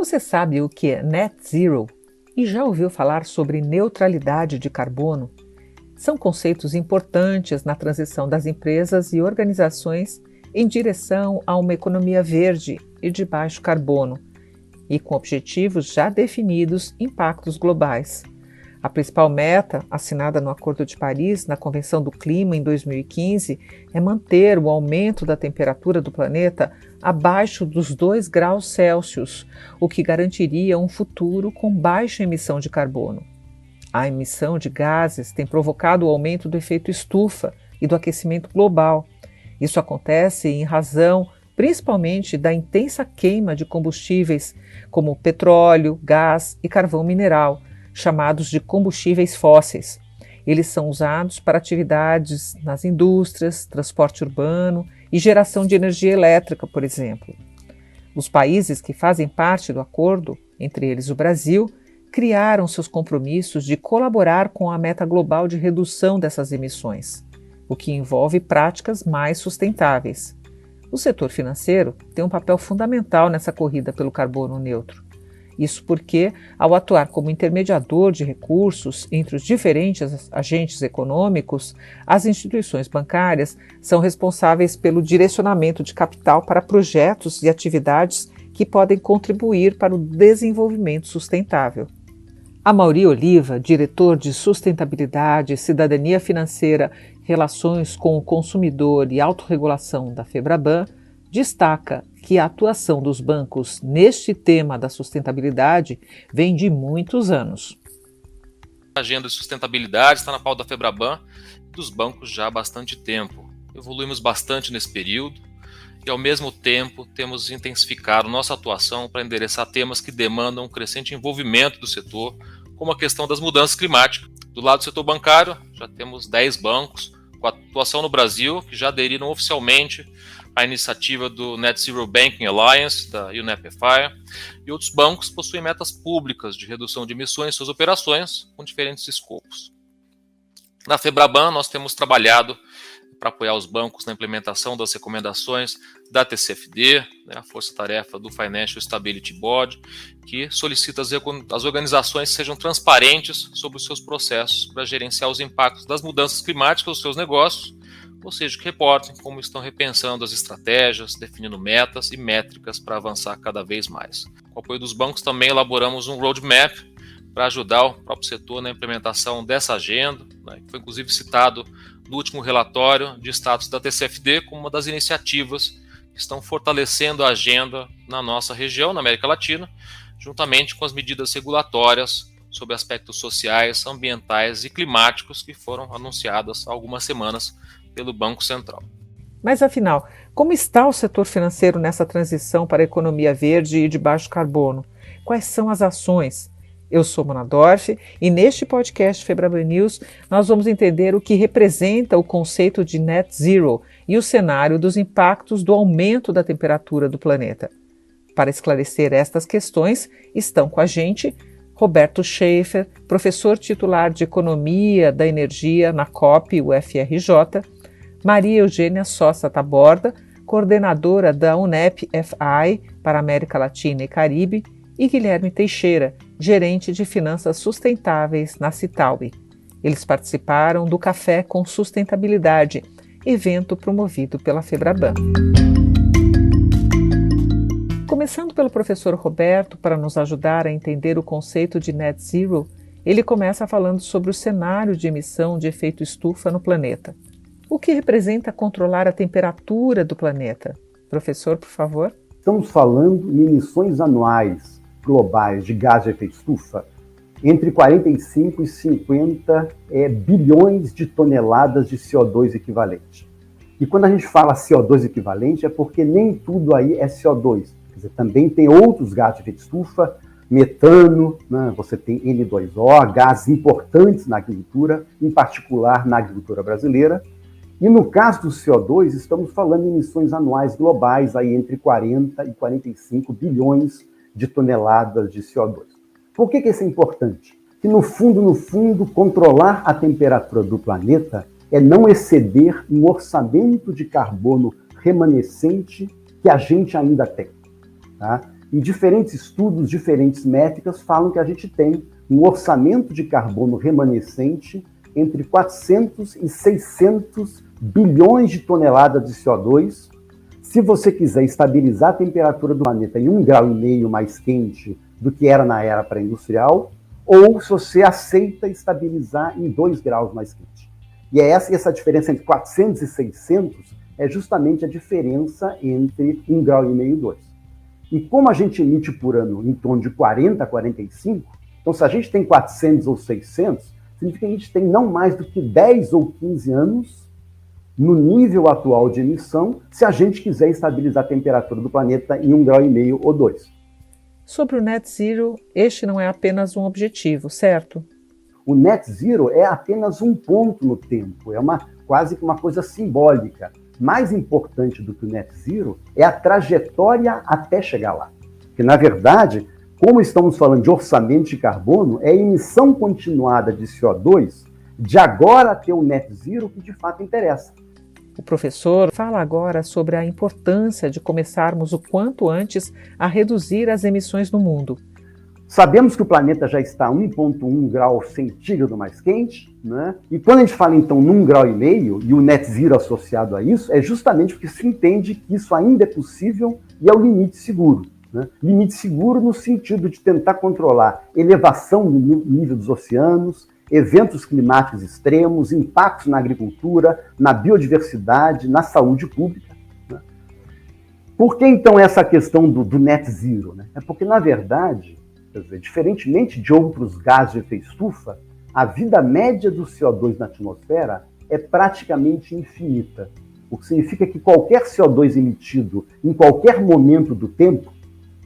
Você sabe o que é Net Zero? E já ouviu falar sobre neutralidade de carbono? São conceitos importantes na transição das empresas e organizações em direção a uma economia verde e de baixo carbono, e com objetivos já definidos, impactos globais. A principal meta, assinada no Acordo de Paris, na Convenção do Clima em 2015, é manter o aumento da temperatura do planeta abaixo dos 2 graus Celsius, o que garantiria um futuro com baixa emissão de carbono. A emissão de gases tem provocado o aumento do efeito estufa e do aquecimento global. Isso acontece em razão, principalmente, da intensa queima de combustíveis como petróleo, gás e carvão mineral, chamados de combustíveis fósseis. Eles são usados para atividades nas indústrias, transporte urbano e geração de energia elétrica, por exemplo. Os países que fazem parte do acordo, entre eles o Brasil, criaram seus compromissos de colaborar com a meta global de redução dessas emissões, o que envolve práticas mais sustentáveis. O setor financeiro tem um papel fundamental nessa corrida pelo carbono neutro. Isso porque, ao atuar como intermediador de recursos entre os diferentes agentes econômicos, as instituições bancárias são responsáveis pelo direcionamento de capital para projetos e atividades que podem contribuir para o desenvolvimento sustentável. Amaury Oliva, diretor de Sustentabilidade, Cidadania Financeira, Relações com o Consumidor e Autorregulação da FEBRABAN, destaca que a atuação dos bancos neste tema da sustentabilidade vem de muitos anos. A agenda de sustentabilidade está na pauta da FEBRABAN e dos bancos já há bastante tempo. Evoluímos bastante nesse período e, ao mesmo tempo, temos intensificado nossa atuação para endereçar temas que demandam um crescente envolvimento do setor, como a questão das mudanças climáticas. Do lado do setor bancário, já temos 10 bancos com atuação no Brasil que já aderiram oficialmente à iniciativa do Net Zero Banking Alliance, da UNEP-FI, e outros bancos possuem metas públicas de redução de emissões em suas operações com diferentes escopos. Na FEBRABAN, nós temos trabalhado para apoiar os bancos na implementação das recomendações da TCFD, a Força-Tarefa do Financial Stability Board, que solicita as organizações sejam transparentes sobre os seus processos para gerenciar os impactos das mudanças climáticas aos seus negócios, ou seja, que reportem como estão repensando as estratégias, definindo metas e métricas para avançar cada vez mais. Com o apoio dos bancos também elaboramos um roadmap para ajudar o próprio setor na implementação dessa agenda, que foi inclusive citado no último relatório de status da TCFD como uma das iniciativas que estão fortalecendo a agenda na nossa região, na América Latina, juntamente com as medidas regulatórias sobre aspectos sociais, ambientais e climáticos que foram anunciadas há algumas semanas pelo Banco Central. Mas afinal, como está o setor financeiro nessa transição para a economia verde e de baixo carbono? Quais são as ações? Eu sou Mona Dorf e neste podcast FEBRABAN News nós vamos entender o que representa o conceito de Net Zero e o cenário dos impactos do aumento da temperatura do planeta. Para esclarecer estas questões, estão com a gente Roberto Schaefer, professor titular de Economia da Energia na COP UFRJ, Maria Eugênia Sossa Taborda, coordenadora da UNEP-FI para América Latina e Caribe, e Guilherme Teixeira, gerente de Finanças Sustentáveis na Citalbi. Eles participaram do Café com Sustentabilidade, evento promovido pela FEBRABAN. Começando pelo professor Roberto, para nos ajudar a entender o conceito de Net Zero, ele começa falando sobre o cenário de emissão de efeito estufa no planeta. O que representa controlar a temperatura do planeta? Professor, por favor. Estamos falando em emissões anuais globais de gás de efeito estufa entre 45 e 50 bilhões de toneladas de CO2 equivalente. E quando a gente fala CO2 equivalente é porque nem tudo aí é CO2. Quer dizer, também tem outros gases de efeito estufa, metano, né? Você tem N2O, gases importantes na agricultura, em particular na agricultura brasileira. E no caso do CO2, estamos falando em emissões anuais globais aí entre 40 e 45 bilhões de toneladas de CO2. Por que isso é importante? Que no fundo, controlar a temperatura do planeta é não exceder um orçamento de carbono remanescente que a gente ainda tem. Tá? E diferentes estudos, diferentes métricas falam que a gente tem um orçamento de carbono remanescente entre 400 e 600 bilhões de toneladas de CO2. Se você quiser estabilizar a temperatura do planeta em 1,5 grau mais quente do que era na era pré-industrial, ou se você aceita estabilizar em 2 graus mais quente. E é essa diferença entre 400 e 600 é justamente a diferença entre 1,5 grau e 2. E como a gente emite por ano em torno de 40 a 45, então se a gente tem 400 ou 600, significa que a gente tem não mais do que 10 ou 15 anos no nível atual de emissão, se a gente quiser estabilizar a temperatura do planeta em 1,5 grau ou 2. Sobre o Net Zero, este não é apenas um objetivo, certo? O Net Zero é apenas um ponto no tempo, é quase que uma coisa simbólica. Mais importante do que o Net Zero é a trajetória até chegar lá. Porque, na verdade, como estamos falando de orçamento de carbono, é a emissão continuada de CO2 de agora até o Net Zero que de fato interessa. O professor fala agora sobre a importância de começarmos o quanto antes a reduzir as emissões no mundo. Sabemos que o planeta já está 1,1 grau centígrado mais quente, né? E quando a gente fala então num 1,5 grau e o Net Zero associado a isso, é justamente porque se entende que isso ainda é possível e é o limite seguro. Né? Limite seguro no sentido de tentar controlar elevação do nível dos oceanos, eventos climáticos extremos, impactos na agricultura, na biodiversidade, na saúde pública. Né? Por que, então, essa questão do Net Zero? Né? É porque, na verdade, quer dizer, diferentemente de outros gases de efeito estufa, a vida média do CO2 na atmosfera é praticamente infinita. O que significa que qualquer CO2 emitido em qualquer momento do tempo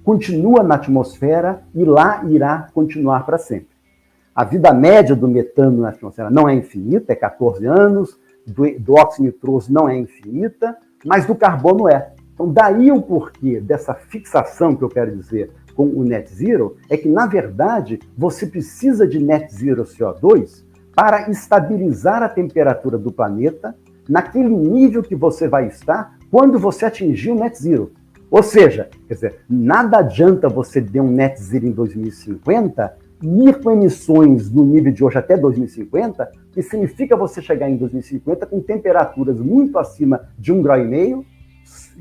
continua na atmosfera e lá irá continuar para sempre. A vida média do metano na atmosfera não é infinita, é 14 anos, do óxido nitroso não é infinita, mas do carbono é. Então, daí o porquê dessa fixação que eu quero dizer com o Net Zero, é que, na verdade, você precisa de Net Zero CO2 para estabilizar a temperatura do planeta naquele nível que você vai estar quando você atingir o Net Zero. Ou seja, quer dizer, nada adianta você ter um Net Zero em 2050 ir com emissões no nível de hoje até 2050, que significa você chegar em 2050 com temperaturas muito acima de 1,5 grau,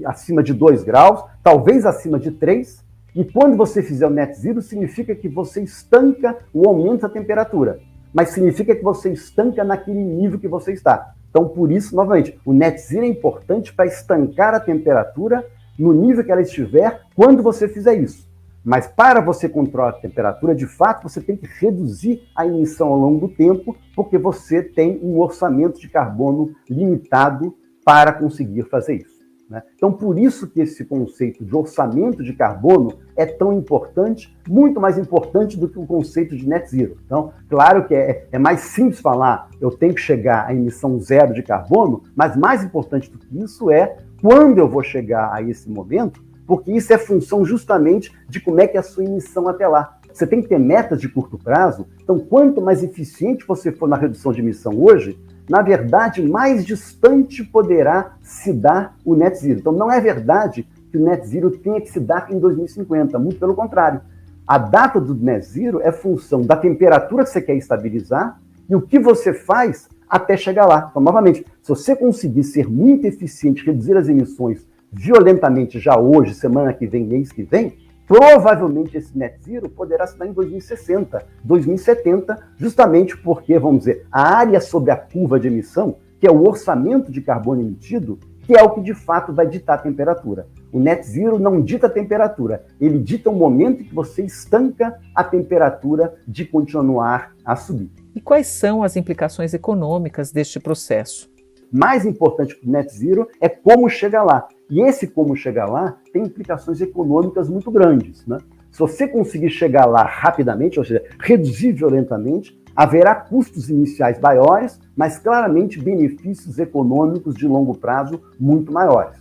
acima de 2 graus, talvez acima de 3, e quando você fizer o Net Zero, significa que você estanca o aumento da temperatura, mas significa que você estanca naquele nível que você está. Então, por isso, novamente, o Net Zero é importante para estancar a temperatura no nível que ela estiver quando você fizer isso. Mas para você controlar a temperatura, de fato, você tem que reduzir a emissão ao longo do tempo, porque você tem um orçamento de carbono limitado para conseguir fazer isso. Né? Então, por isso que esse conceito de orçamento de carbono é tão importante, muito mais importante do que o conceito de Net Zero. Então, claro que é mais simples falar, eu tenho que chegar à emissão zero de carbono, mas mais importante do que isso é quando eu vou chegar a esse momento, porque isso é função justamente de como é que é a sua emissão até lá. Você tem que ter metas de curto prazo, então quanto mais eficiente você for na redução de emissão hoje, na verdade, mais distante poderá se dar o Net Zero. Então não é verdade que o Net Zero tenha que se dar em 2050, muito pelo contrário. A data do Net Zero é função da temperatura que você quer estabilizar e o que você faz até chegar lá. Então, novamente, se você conseguir ser muito eficiente, reduzir as emissões violentamente já hoje, semana que vem, mês que vem, provavelmente esse Net Zero poderá se dar em 2060, 2070, justamente porque, vamos dizer, a área sobre a curva de emissão, que é o orçamento de carbono emitido, que é o que de fato vai ditar a temperatura. O Net Zero não dita a temperatura, ele dita o momento em que você estanca a temperatura de continuar a subir. E quais são as implicações econômicas deste processo? Mais importante para o Net Zero é como chegar lá. E esse como chegar lá tem implicações econômicas muito grandes. Né? Se você conseguir chegar lá rapidamente, ou seja, reduzir violentamente, haverá custos iniciais maiores, mas claramente benefícios econômicos de longo prazo muito maiores.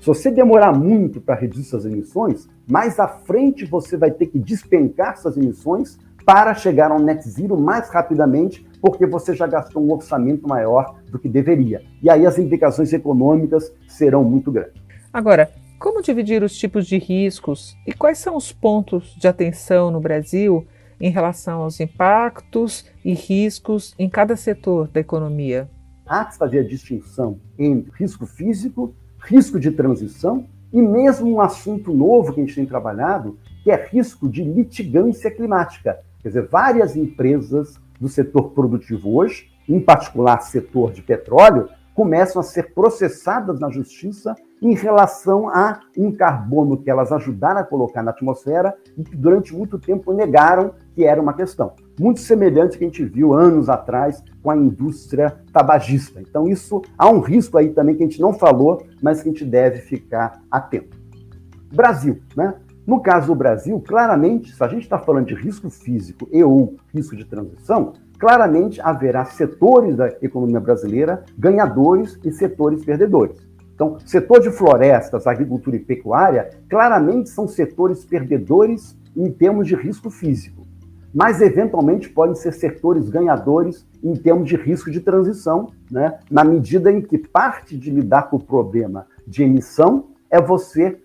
Se você demorar muito para reduzir suas emissões, mais à frente você vai ter que despencar suas emissões para chegar ao Net Zero mais rapidamente, porque você já gastou um orçamento maior do que deveria. E aí as implicações econômicas serão muito grandes. Agora, Como dividir os tipos de riscos e quais são os pontos de atenção no Brasil em relação aos impactos e riscos em cada setor da economia? Há que fazer a distinção entre risco físico, risco de transição e mesmo um assunto novo que a gente tem trabalhado, que é risco de litigância climática. Quer dizer, várias empresas do setor produtivo hoje, em particular setor de petróleo, começam a ser processadas na justiça em relação a um carbono que elas ajudaram a colocar na atmosfera e que durante muito tempo negaram que era uma questão. Muito semelhante ao que a gente viu anos atrás com a indústria tabagista. Então há um risco aí também que a gente não falou, mas que a gente deve ficar atento. Brasil, né? No caso do Brasil, claramente, se a gente está falando de risco físico e ou risco de transição, claramente haverá setores da economia brasileira ganhadores e setores perdedores. Então, setor de florestas, agricultura e pecuária, claramente são setores perdedores em termos de risco físico, mas eventualmente podem ser setores ganhadores em termos de risco de transição, né? Na medida em que parte de lidar com o problema de emissão é você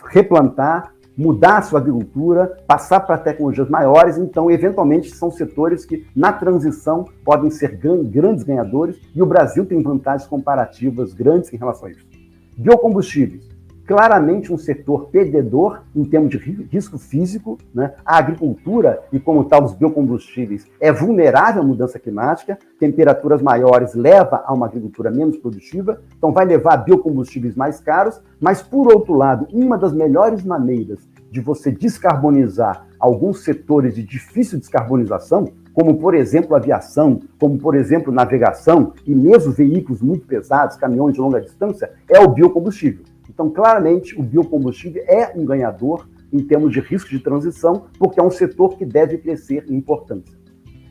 replantar, mudar a sua agricultura, passar para tecnologias maiores. Então, eventualmente, são setores que, na transição, podem ser grandes ganhadores, e o Brasil tem vantagens comparativas grandes em relação a isso. Biocombustíveis, claramente um setor perdedor em termos de risco físico, né? A agricultura, e como tal os biocombustíveis, é vulnerável à mudança climática, temperaturas maiores levam a uma agricultura menos produtiva, então vai levar a biocombustíveis mais caros, mas, por outro lado, uma das melhores maneiras de você descarbonizar alguns setores de difícil descarbonização, como, por exemplo, aviação, como, por exemplo, navegação, e mesmo veículos muito pesados, caminhões de longa distância, é o biocombustível. Então, claramente, o biocombustível é um ganhador em termos de risco de transição, porque é um setor que deve crescer em importância.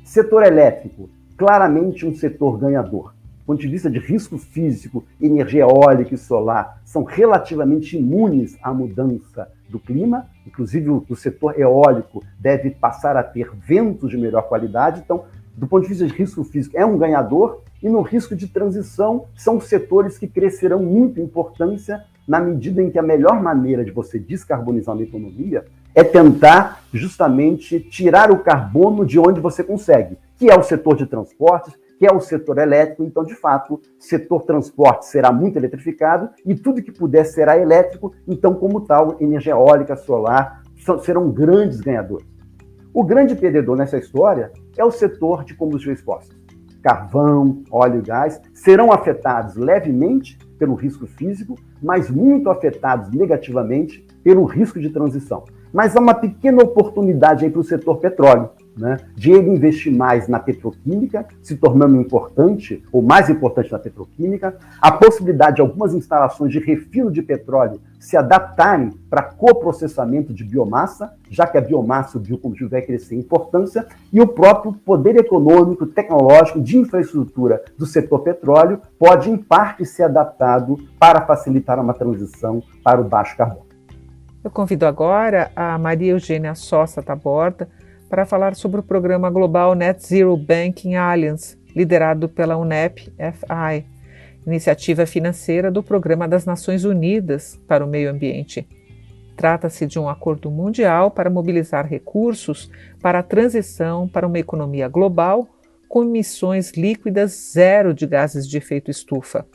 Setor elétrico, claramente um setor ganhador. Do ponto de vista de risco físico, energia eólica e solar são relativamente imunes à mudança do clima, inclusive o setor eólico deve passar a ter ventos de melhor qualidade. Então, do ponto de vista de risco físico, é um ganhador, e no risco de transição são setores que crescerão muito em importância na medida em que a melhor maneira de você descarbonizar uma economia é tentar justamente tirar o carbono de onde você consegue, que é o setor de transportes, que é o setor elétrico. Então, de fato, o setor transporte será muito eletrificado e tudo que puder será elétrico. Então, como tal, energia eólica, solar serão grandes ganhadores. O grande perdedor nessa história é o setor de combustíveis fósseis. Carvão, óleo e gás serão afetados levemente pelo risco físico, mas muito afetados negativamente pelo risco de transição. Mas há uma pequena oportunidade aí para o setor petróleo, né, de ele investir mais na petroquímica, se tornando importante, ou mais importante na petroquímica, a possibilidade de algumas instalações de refino de petróleo se adaptarem para coprocessamento de biomassa, já que a biomassa, o biocombustível, vai crescer em importância, e o próprio poder econômico, tecnológico, de infraestrutura do setor petróleo pode, em parte, ser adaptado para facilitar uma transição para o baixo carbono. Eu convido agora a Maria Eugênia Sossa Taborda para falar sobre o programa global Net Zero Banking Alliance, liderado pela UNEP-FI, iniciativa financeira do Programa das Nações Unidas para o Meio Ambiente. Trata-se de um acordo mundial para mobilizar recursos para a transição para uma economia global com emissões líquidas zero de gases de efeito estufa,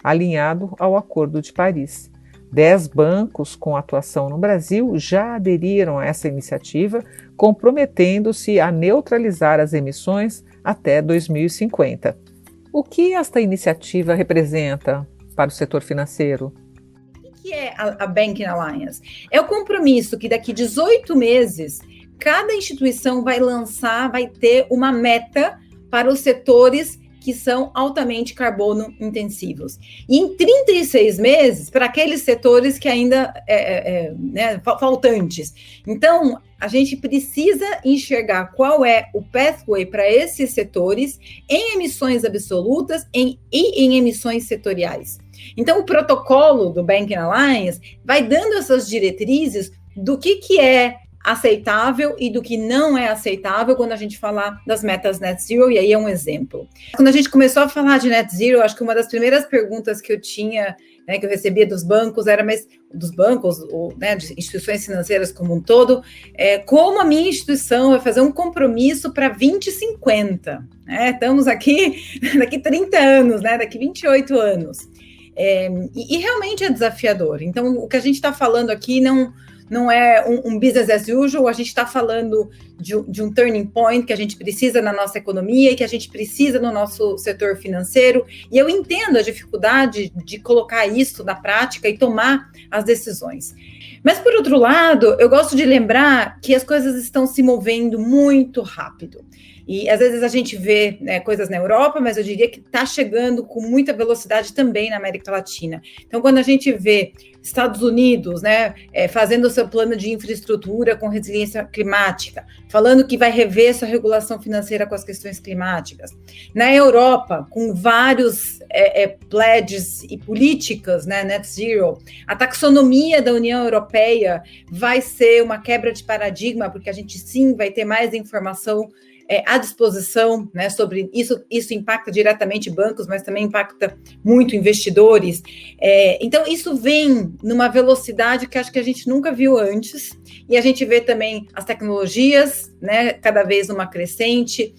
alinhado ao Acordo de Paris. 10 bancos com atuação no Brasil já aderiram a essa iniciativa, comprometendo-se a neutralizar as emissões até 2050. O que esta iniciativa representa para o setor financeiro? O que é a Banking Alliance? É o compromisso que daqui 18 meses cada instituição vai ter uma meta para os setores que são altamente carbono intensivos. E em 36 meses, para aqueles setores que ainda faltantes. Então, a gente precisa enxergar qual é o pathway para esses setores em emissões absolutas e em emissões setoriais. Então, o protocolo do Banking Alliance vai dando essas diretrizes do que é aceitável e do que não é aceitável quando a gente falar das metas net zero, e aí é um exemplo. Quando a gente começou a falar de net zero, acho que uma das primeiras perguntas que eu tinha, né, que eu recebia dos bancos era, mas dos bancos, ou, né, de instituições financeiras como um todo, como a minha instituição vai fazer um compromisso para 2050, né? Estamos aqui daqui 30 anos, né, daqui 28 anos. E realmente é desafiador. Então, o que a gente está falando aqui não é um business as usual, a gente está falando de um turning point que a gente precisa na nossa economia e que a gente precisa no nosso setor financeiro, e eu entendo a dificuldade de colocar isso na prática e tomar as decisões. Mas, por outro lado, eu gosto de lembrar que as coisas estão se movendo muito rápido. E, às vezes, a gente vê, né, coisas na Europa, mas eu diria que está chegando com muita velocidade também na América Latina. Então, quando a gente vê Estados Unidos, né, fazendo o seu plano de infraestrutura com resiliência climática, falando que vai rever sua regulação financeira com as questões climáticas. Na Europa, com vários pledges e políticas, né, net zero, a taxonomia da União Europeia vai ser uma quebra de paradigma, porque a gente sim vai ter mais informação à disposição, né, sobre isso. Isso impacta diretamente bancos, mas também impacta muito investidores. Então, isso vem numa velocidade que acho que a gente nunca viu antes, e a gente vê também as tecnologias, né, cada vez numa crescente,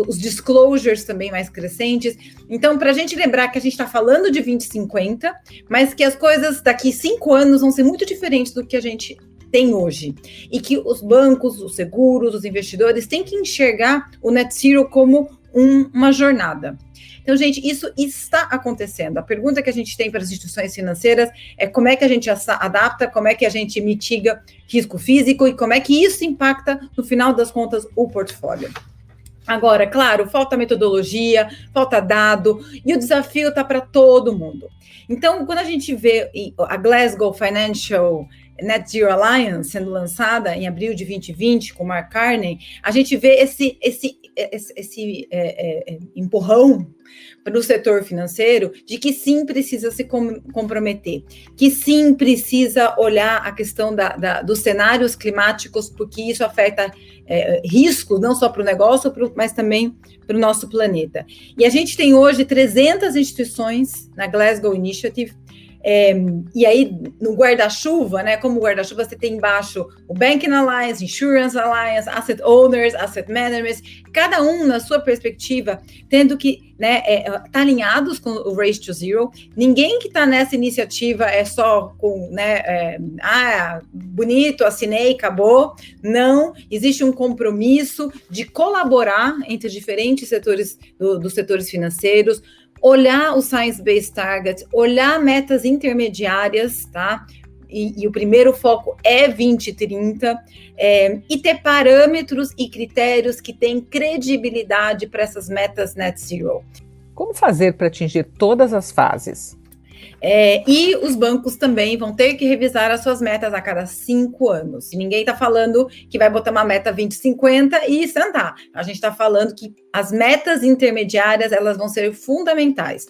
os disclosures também mais crescentes. Então, para a gente lembrar que a gente está falando de 2050, mas que as coisas daqui 5 anos vão ser muito diferentes do que a gente tem hoje, e que os bancos, os seguros, os investidores têm que enxergar o net zero como uma jornada. Então, gente, isso está acontecendo. A pergunta que a gente tem para as instituições financeiras é como é que a gente adapta, como é que a gente mitiga risco físico e como é que isso impacta, no final das contas, o portfólio. Agora, claro, falta metodologia, falta dado, e o desafio está para todo mundo. Então, quando a gente vê a Glasgow Financial Net Zero Alliance sendo lançada em abril de 2020 com Mark Carney, a gente vê esse empurrão para o setor financeiro de que sim precisa se comprometer, que sim precisa olhar a questão dos cenários climáticos, porque isso afeta risco não só para o negócio, mas também para o nosso planeta. E a gente tem hoje 300 instituições na Glasgow Initiative. E aí, no guarda-chuva, né? Como guarda-chuva, você tem embaixo o Banking Alliance, Insurance Alliance, Asset Owners, Asset Managers, cada um na sua perspectiva, tendo que, né, tá alinhados com o Race to Zero. Ninguém que está nessa iniciativa é só com, né, bonito, assinei, acabou. Não, existe um compromisso de colaborar entre diferentes setores dos setores financeiros, olhar o Science-Based Targets, olhar metas intermediárias, tá? E o primeiro foco é 2030, e ter parâmetros e critérios que têm credibilidade para essas metas net zero. Como fazer para atingir todas as fases? E os bancos também vão ter que revisar as suas metas a cada 5 anos. Ninguém está falando que vai botar uma meta 2050 e sentar. A gente está falando que as metas intermediárias, elas vão ser fundamentais.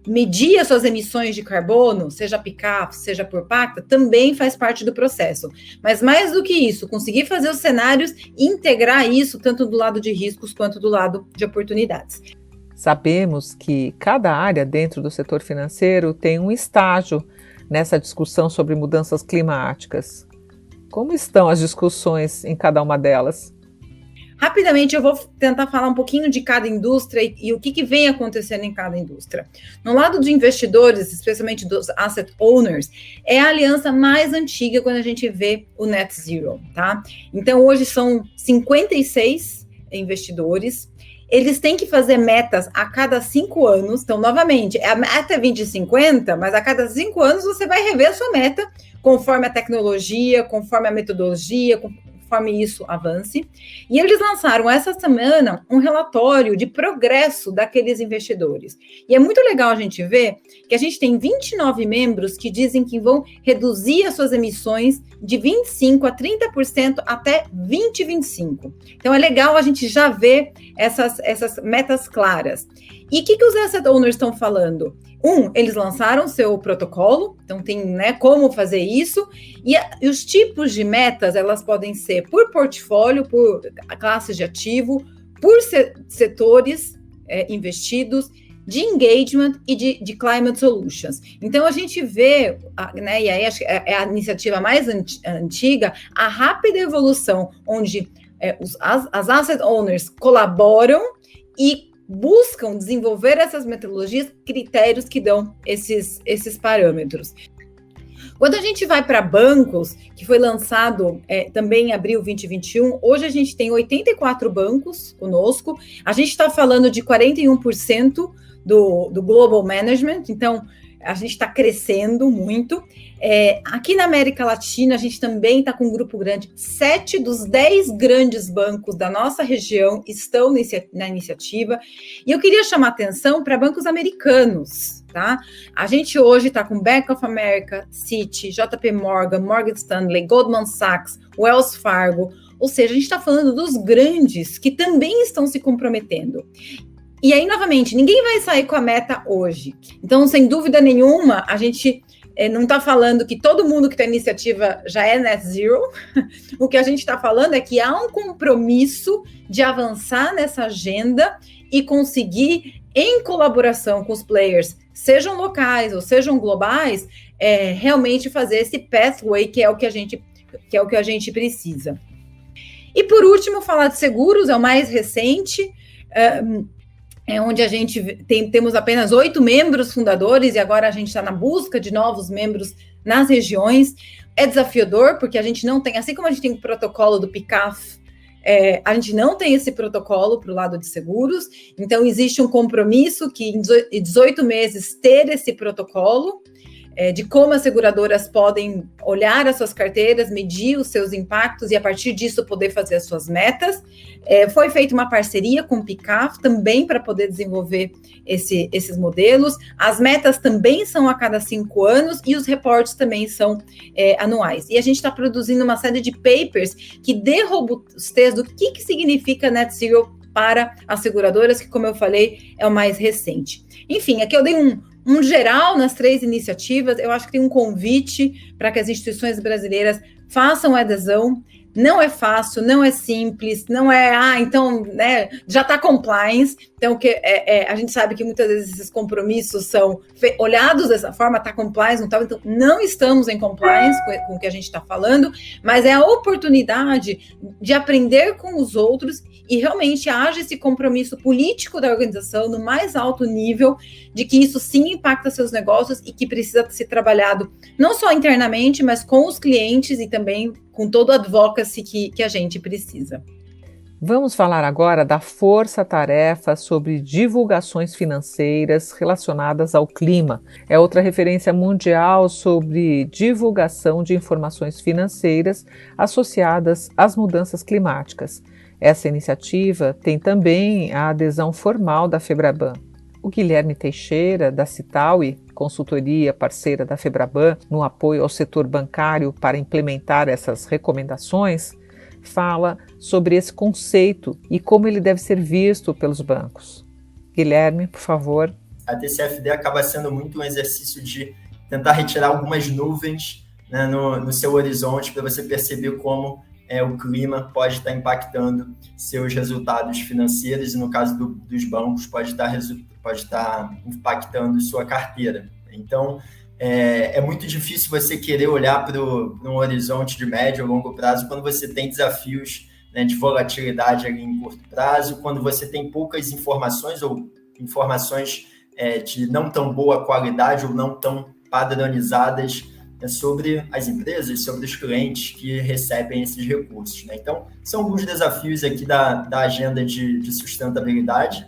Medir as suas emissões de carbono, seja PCAF, seja por pacta, também faz parte do processo. Mas mais do que isso, conseguir fazer os cenários e integrar isso tanto do lado de riscos quanto do lado de oportunidades. Sabemos que cada área dentro do setor financeiro tem um estágio nessa discussão sobre mudanças climáticas. Como estão as discussões em cada uma delas? Rapidamente, eu vou tentar falar um pouquinho de cada indústria e o que vem acontecendo em cada indústria. No lado de investidores, especialmente dos asset owners, é a aliança mais antiga quando a gente vê o net zero, tá? Então, hoje são 56 investidores. Eles têm que fazer metas a cada 5 anos. Então, novamente, a meta é 2050, mas a cada 5 anos você vai rever a sua meta conforme a tecnologia, conforme a metodologia, conforme isso avance. E eles lançaram essa semana um relatório de progresso daqueles investidores. E é muito legal a gente ver que a gente tem 29 membros que dizem que vão reduzir as suas emissões de 25% a 30% até 2025. Então é legal a gente já ver essas metas claras. E o que os asset owners estão falando? Eles lançaram seu protocolo, então tem, né, como fazer isso, e os tipos de metas, elas podem ser por portfólio, por classes de ativo, por setores investidos, de engagement e de climate solutions. Então, a gente vê, né, e aí acho que é a iniciativa mais antiga, a rápida evolução, onde as asset owners colaboram e buscam desenvolver essas metodologias, critérios que dão esses parâmetros. Quando a gente vai para bancos, que foi lançado também em abril 2021, hoje a gente tem 84 bancos conosco, a gente está falando de 41% do Global Management, então a gente está crescendo muito. Aqui na América Latina, a gente também está com um grupo grande. 7 dos 10 grandes bancos da nossa região estão na iniciativa. E eu queria chamar atenção para bancos americanos, tá? A gente hoje está com Bank of America, Citi, JP Morgan, Morgan Stanley, Goldman Sachs, Wells Fargo. Ou seja, a gente está falando dos grandes que também estão se comprometendo. E aí, novamente, ninguém vai sair com a meta hoje. Então, sem dúvida nenhuma, a gente não está falando que todo mundo que tem iniciativa já é net zero. O que a gente está falando é que há um compromisso de avançar nessa agenda e conseguir, em colaboração com os players, sejam locais ou sejam globais, realmente fazer esse pathway que é o que a gente precisa. E, por último, falar de seguros, é o mais recente, onde a gente temos apenas 8 membros fundadores e agora a gente está na busca de novos membros nas regiões. É desafiador, porque a gente não tem, assim como a gente tem o protocolo do PICAF, a gente não tem esse protocolo para o lado de seguros, então existe um compromisso que em 18 meses ter esse protocolo, de como as seguradoras podem olhar as suas carteiras, medir os seus impactos e, a partir disso, poder fazer as suas metas. Foi feita uma parceria com o PICAF também para poder desenvolver esses modelos. As metas também são a cada 5 anos e os reportes também são anuais. E a gente está produzindo uma série de papers que dê robustez do que significa Net Zero para as seguradoras, que, como eu falei, é o mais recente. Enfim, aqui eu dei um geral nas 3 iniciativas. Eu acho que tem um convite para que as instituições brasileiras façam adesão. Não é fácil, não é simples, não é, então, né, já está compliance. Então, a gente sabe que muitas vezes esses compromissos são olhados dessa forma, está compliance, não está, então não estamos em compliance com o que a gente está falando, mas é a oportunidade de aprender com os outros e realmente haja esse compromisso político da organização no mais alto nível, de que isso sim impacta seus negócios e que precisa ser trabalhado não só internamente, mas com os clientes e também com todo o advocacy que a gente precisa. Vamos falar agora da força-tarefa sobre divulgações financeiras relacionadas ao clima. É outra referência mundial sobre divulgação de informações financeiras associadas às mudanças climáticas. Essa iniciativa tem também a adesão formal da FEBRABAN. O Guilherme Teixeira, da Citaui, consultoria parceira da FEBRABAN no apoio ao setor bancário para implementar essas recomendações, fala sobre esse conceito e como ele deve ser visto pelos bancos. Guilherme, por favor. A TCFD acaba sendo muito um exercício de tentar retirar algumas nuvens, né, no seu horizonte, para você perceber como o clima pode estar impactando seus resultados financeiros e, no caso dos bancos, pode estar impactando sua carteira. Então, é muito difícil você querer olhar para um horizonte de médio ou longo prazo quando você tem desafios, né, de volatilidade ali em curto prazo, quando você tem poucas informações ou informações de não tão boa qualidade ou não tão padronizadas sobre as empresas, sobre os clientes que recebem esses recursos, né? Então, são alguns desafios aqui da agenda de sustentabilidade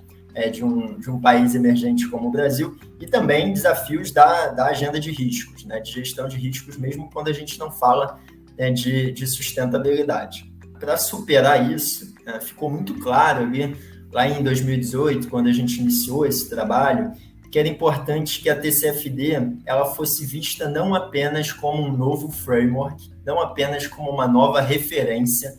de um país emergente como o Brasil e também desafios da agenda de riscos, né? De gestão de riscos, mesmo quando a gente não fala de sustentabilidade. Para superar isso, ficou muito claro ali, lá em 2018, quando a gente iniciou esse trabalho, que era importante que a TCFD ela fosse vista não apenas como um novo framework, não apenas como uma nova referência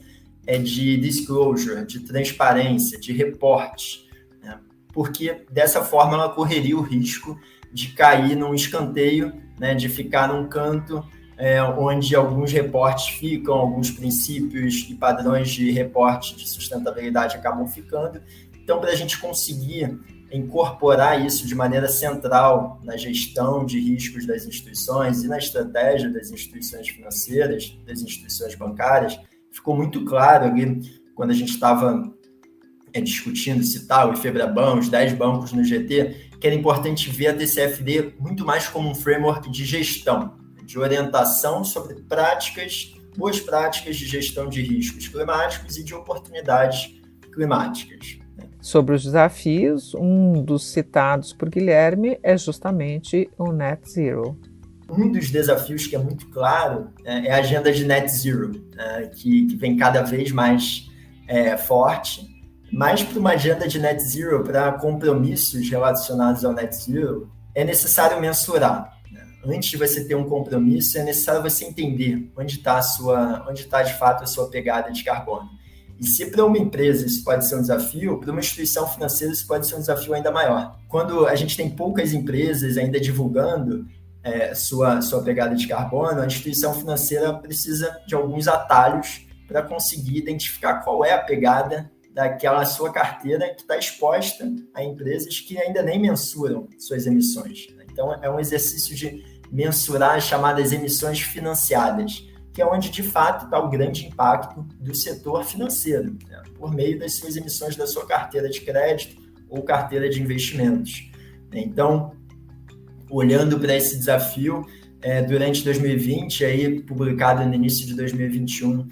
de disclosure, de transparência, de reporte, né? Porque dessa forma ela correria o risco de cair num escanteio, né, de ficar num canto onde alguns reportes ficam, alguns princípios e padrões de reporte de sustentabilidade acabam ficando. Então, para a gente conseguir incorporar isso de maneira central na gestão de riscos das instituições e na estratégia das instituições financeiras, das instituições bancárias, ficou muito claro ali, quando a gente estava discutindo Cital e Febraban, os 10 bancos no GT, que era importante ver a TCFD muito mais como um framework de gestão, de orientação sobre boas práticas de gestão de riscos climáticos e de oportunidades climáticas. Sobre os desafios, um dos citados por Guilherme é justamente o Net Zero. Um dos desafios que é muito claro é a agenda de Net Zero, que vem cada vez mais forte. Mas para uma agenda de Net Zero, para compromissos relacionados ao Net Zero, é necessário mensurar. Antes de você ter um compromisso, é necessário você entender onde está de fato a sua pegada de carbono. E se para uma empresa isso pode ser um desafio, para uma instituição financeira isso pode ser um desafio ainda maior. Quando a gente tem poucas empresas ainda divulgando sua pegada de carbono, a instituição financeira precisa de alguns atalhos para conseguir identificar qual é a pegada daquela sua carteira que está exposta a empresas que ainda nem mensuram suas emissões. Então, é um exercício de mensurar as chamadas emissões financiadas, que é onde, de fato, está o grande impacto do setor financeiro, né, por meio das suas emissões da sua carteira de crédito ou carteira de investimentos. Então, olhando para esse desafio, durante 2020, aí, publicado no início de 2021,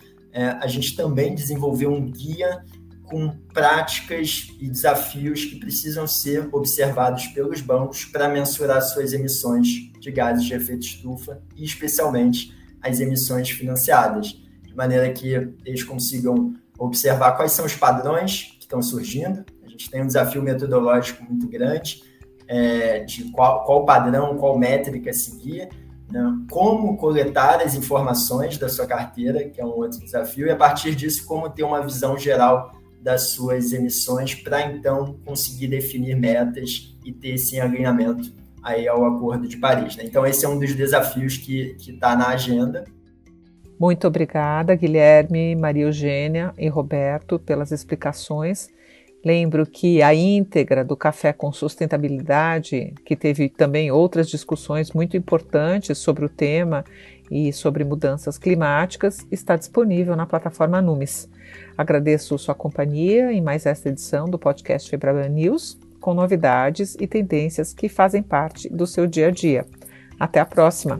a gente também desenvolveu um guia com práticas e desafios que precisam ser observados pelos bancos para mensurar suas emissões de gases de efeito estufa e, especialmente, as emissões financiadas, de maneira que eles consigam observar quais são os padrões que estão surgindo. A gente tem um desafio metodológico muito grande de qual padrão, qual métrica seguir, né? Como coletar as informações da sua carteira, que é um outro desafio, e a partir disso, como ter uma visão geral das suas emissões para, então, conseguir definir metas e ter esse alinhamento aí ao Acordo de Paris, né? Então, esse é um dos desafios que está na agenda. Muito obrigada, Guilherme, Maria Eugênia e Roberto, pelas explicações. Lembro que a íntegra do Café com Sustentabilidade, que teve também outras discussões muito importantes sobre o tema e sobre mudanças climáticas, está disponível na plataforma Numis. Agradeço sua companhia em mais esta edição do podcast Febraban News, com novidades e tendências que fazem parte do seu dia a dia. Até a próxima!